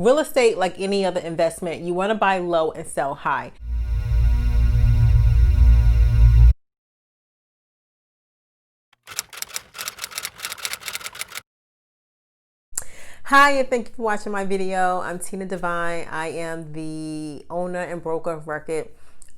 Real estate, like any other investment, you want to buy low and sell high. Hi, and thank you for watching my video. I'm Tina Divine. I am the owner and broker of record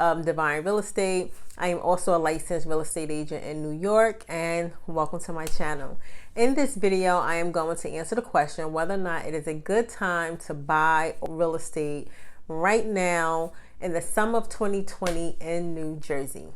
of Divine Real Estate. I am also a licensed real estate agent in New York, and welcome to my channel. In this video, I am going to answer the question whether or not it is a good time to buy real estate right now in the summer of 2020 in New Jersey.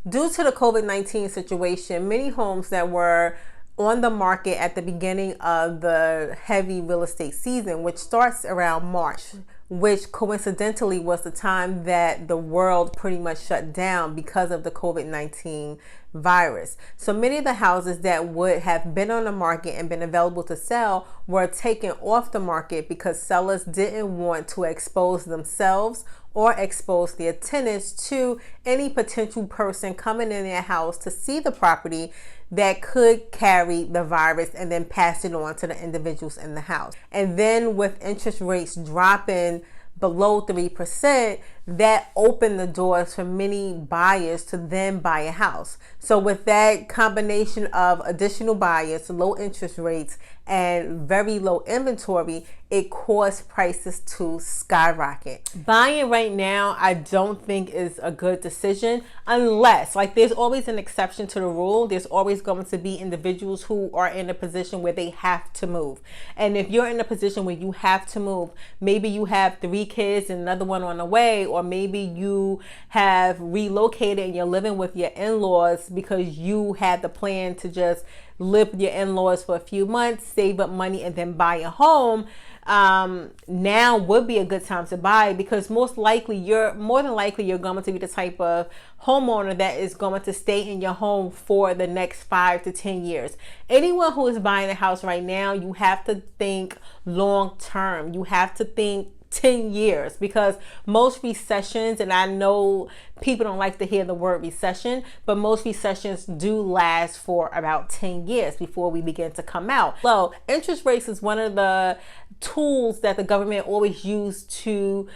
Due to the COVID-19 situation, many homes that were on the market at the beginning of the heavy real estate season, which starts around March, which coincidentally was the time that the world pretty much shut down because of the COVID-19 virus. So many of the houses that would have been on the market and been available to sell were taken off the market because sellers didn't want to expose themselves or expose their tenants to any potential person coming in their house to see the property that could carry the virus and then pass it on to the individuals in the house. And then with interest rates dropping below 3%, that opened the doors for many buyers to then buy a house. So with that combination of additional buyers, low interest rates, and very low inventory, it caused prices to skyrocket. Buying right now, I don't think is a good decision unless, like, there's always an exception to the rule. There's always going to be individuals who are in a position where they have to move. And if you're in a position where you have to move, maybe you have 3 kids and another one on the way, or maybe you have relocated and you're living with your in-laws because you had the plan to just live with your in-laws for a few months, save up money, and then buy a home. Now would be a good time to buy, because more than likely you're going to be the type of homeowner that is going to stay in your home for the next 5 to 10 years. Anyone who is buying a house right now, you have to think long term. You have to think 10 years, because most recessions, and I know people don't like to hear the word recession, but most recessions do last for about 10 years before we begin to come out. So interest rates is one of the tools that the government always used to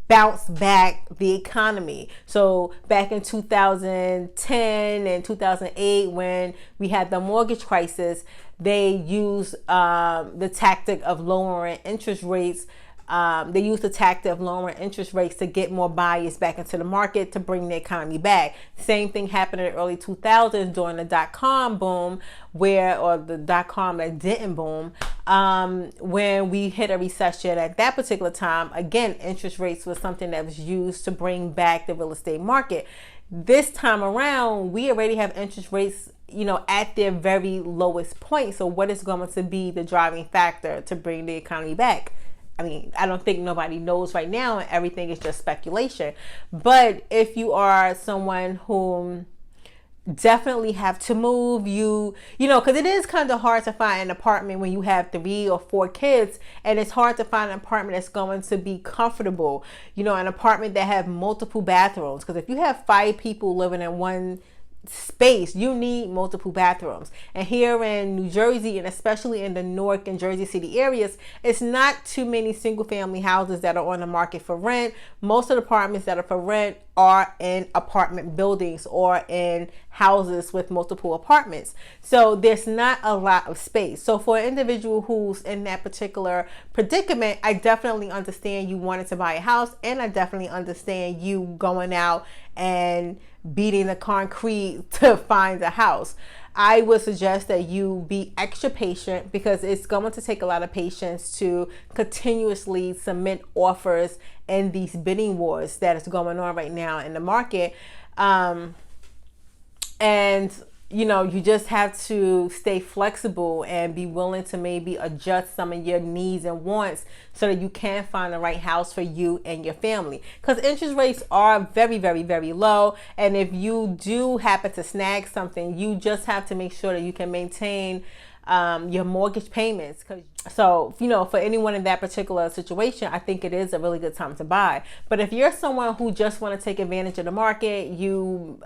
bounce back the economy. So back in 2010 and 2008, when we had the mortgage crisis, they used the tactic of lowering interest rates. They used the tactic of lowering interest rates to get more buyers back into the market to bring the economy back. Same thing happened in the early 2000s during the dot-com boom, or the dot-com that didn't boom, when we hit a recession at that particular time. Again, interest rates was something that was used to bring back the real estate market. This time around, we already have interest rates, at their very lowest point. So what is going to be the driving factor to bring the economy back? I mean, I don't think nobody knows right now, and everything is just speculation. But if you are someone who definitely have to move, because it is kind of hard to find an apartment when you have 3 or 4 kids, and it's hard to find an apartment that's going to be comfortable, an apartment that have multiple bathrooms. Because if you have 5 people living in one space, you need multiple bathrooms. And here in New Jersey, and especially in the Newark and Jersey City areas, it's not too many single family houses that are on the market for rent. Most of the apartments that are for rent are in apartment buildings or in houses with multiple apartments. So there's not a lot of space. So for an individual who's in that particular predicament, I definitely understand you wanted to buy a house, and I definitely understand you going out and beating the concrete to find a house. I would suggest that you be extra patient, because it's going to take a lot of patience to continuously submit offers in these bidding wars that is going on right now in the market. And you just have to stay flexible and be willing to maybe adjust some of your needs and wants so that you can find the right house for you and your family. Because interest rates are very, very, very low. And if you do happen to snag something, you just have to make sure that you can maintain your mortgage payments. So, you know, for anyone in that particular situation, I think it is a really good time to buy. But if you're someone who just want to take advantage of the market, you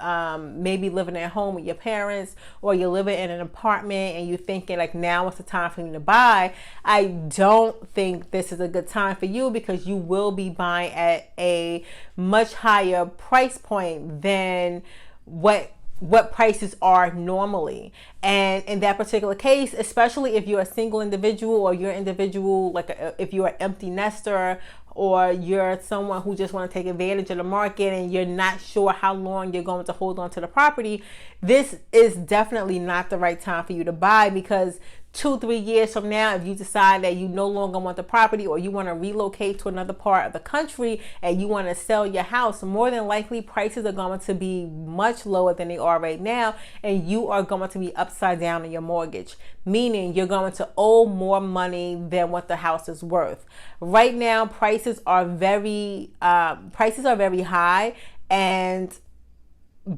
maybe living at home with your parents, or you're living in an apartment and you're thinking like, now is the time for me to buy, I don't think this is a good time for you, because you will be buying at a much higher price point than what prices are normally. And in that particular case, especially if you're a single individual, or you're an individual if you're an empty nester, or you're someone who just want to take advantage of the market and you're not sure how long you're going to hold on to the property, this is definitely not the right time for you to buy, because 2-3 years from now, if you decide that you no longer want the property, or you want to relocate to another part of the country and you want to sell your house, more than likely prices are going to be much lower than they are right now, and you are going to be upside down in your mortgage, meaning you're going to owe more money than what the house is worth. Right now, prices are very high, and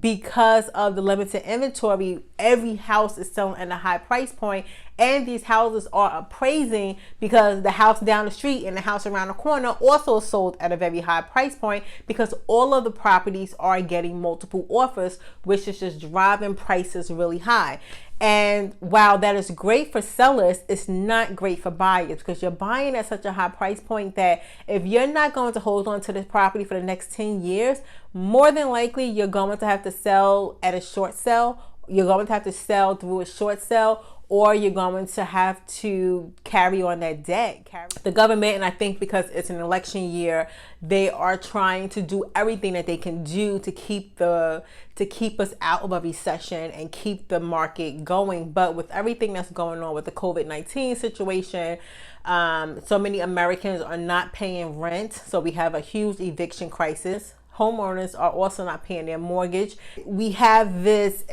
because of the limited inventory, every house is selling at a high price point, and these houses are appraising because the house down the street and the house around the corner also sold at a very high price point, because all of the properties are getting multiple offers, which is just driving prices really high. And while that is great for sellers, it's not great for buyers, because you're buying at such a high price point that if you're not going to hold on to this property for the next 10 years, more than likely you're going to have to sell at a short sale. You're going to have to sell through a short sale, or you're going to have to carry on that debt. The government, and I think because it's an election year, they are trying to do everything that they can do to keep us out of a recession and keep the market going. But with everything that's going on with the COVID-19 situation, so many Americans are not paying rent. So we have a huge eviction crisis. Homeowners are also not paying their mortgage. We have this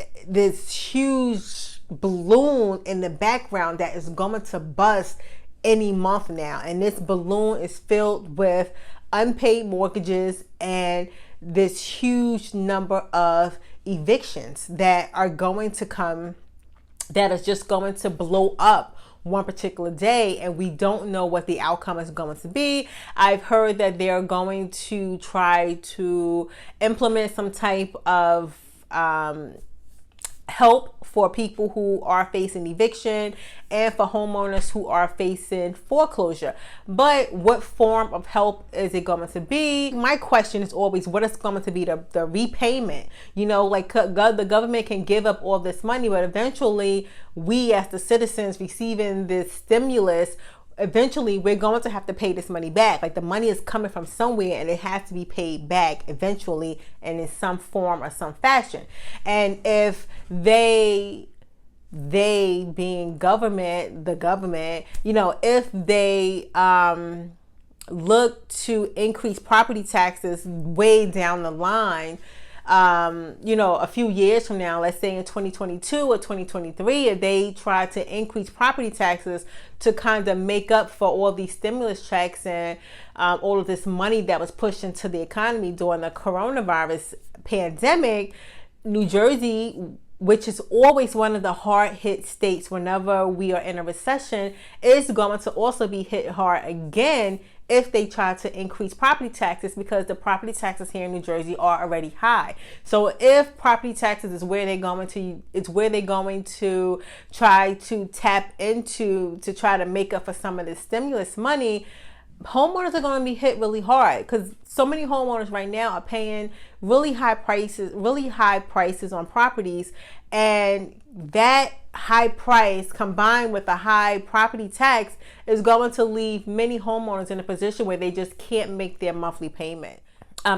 huge balloon in the background that is going to bust any month now, and this balloon is filled with unpaid mortgages and this huge number of evictions that are going to come, that is just going to blow up one particular day, and we don't know what the outcome is going to be. I've heard that they're going to try to implement some type of help for people who are facing eviction and for homeowners who are facing foreclosure. But what form of help is it going to be? My question is always, what is going to be the repayment? You know, like the government can give up all this money, but eventually we as the citizens receiving this stimulus, eventually we're going to have to pay this money back. Like, the money is coming from somewhere and it has to be paid back eventually, and in some form or some fashion. And if they being government, the government, you know, if they look to increase property taxes way down the line, you know, a few years from now, let's say in 2022 or 2023, if they try to increase property taxes to kind of make up for all these stimulus checks and all of this money that was pushed into the economy during the coronavirus pandemic, New Jersey, which is always one of the hard hit states whenever we are in a recession, is going to also be hit hard again if they try to increase property taxes, because the property taxes here in New Jersey are already high. So if property taxes is where they're going to try to tap into to try to make up for some of the stimulus money, homeowners are going to be hit really hard, because so many homeowners right now are paying really high prices on properties, and that high price combined with a high property tax is going to leave many homeowners in a position where they just can't make their monthly payment.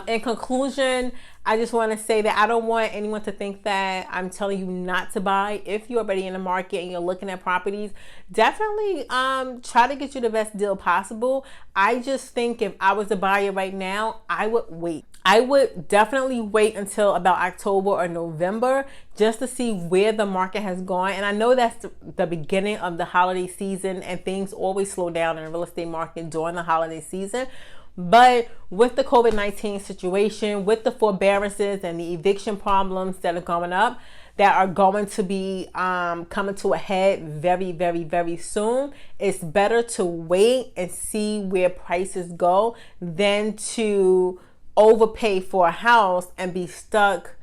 In conclusion, I just want to say that I don't want anyone to think that I'm telling you not to buy. If you're already in the market and you're looking at properties, definitely try to get you the best deal possible. I just think if I was a buyer right now, I would wait. I would definitely wait until about October or November just to see where the market has gone. And I know that's the beginning of the holiday season, and things always slow down in the real estate market during the holiday season. But with the COVID-19 situation, with the forbearances and the eviction problems that are going up, that are going to be coming to a head very, very, very soon. It's better to wait and see where prices go than to overpay for a house and be stuck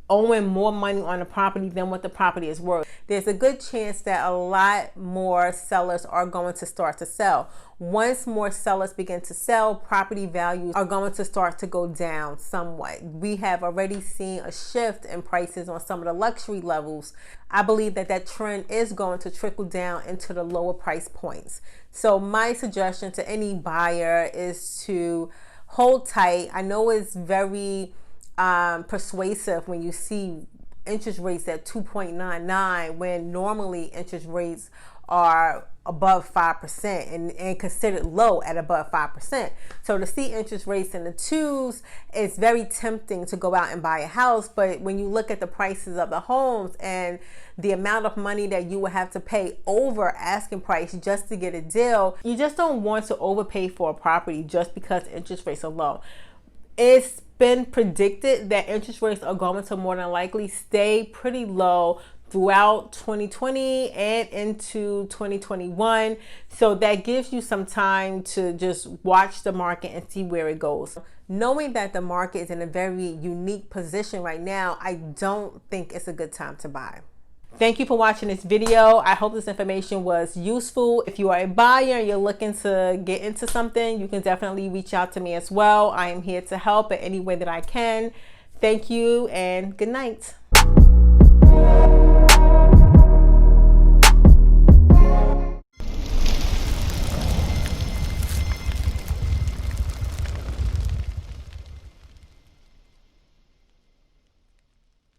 owing more money on the property than what the property is worth. There's a good chance that a lot more sellers are going to start to sell. Once more sellers begin to sell, property values are going to start to go down somewhat. We have already seen a shift in prices on some of the luxury levels. I believe that that trend is going to trickle down into the lower price points. So my suggestion to any buyer is to hold tight. I know it's very persuasive when you see interest rates at 2.99 when normally interest rates are above 5% and considered low at above 5%. So to see interest rates in the twos, it's very tempting to go out and buy a house. But when you look at the prices of the homes and the amount of money that you would have to pay over asking price just to get a deal, you just don't want to overpay for a property just because interest rates are low. It's been predicted that interest rates are going to more than likely stay pretty low throughout 2020 and into 2021. So that gives you some time to just watch the market and see where it goes. Knowing that the market is in a very unique position right now, I don't think it's a good time to buy. Thank you for watching this video. I hope this information was useful. If you are a buyer and you're looking to get into something, you can definitely reach out to me as well. I am here to help in any way that I can. Thank you and good night.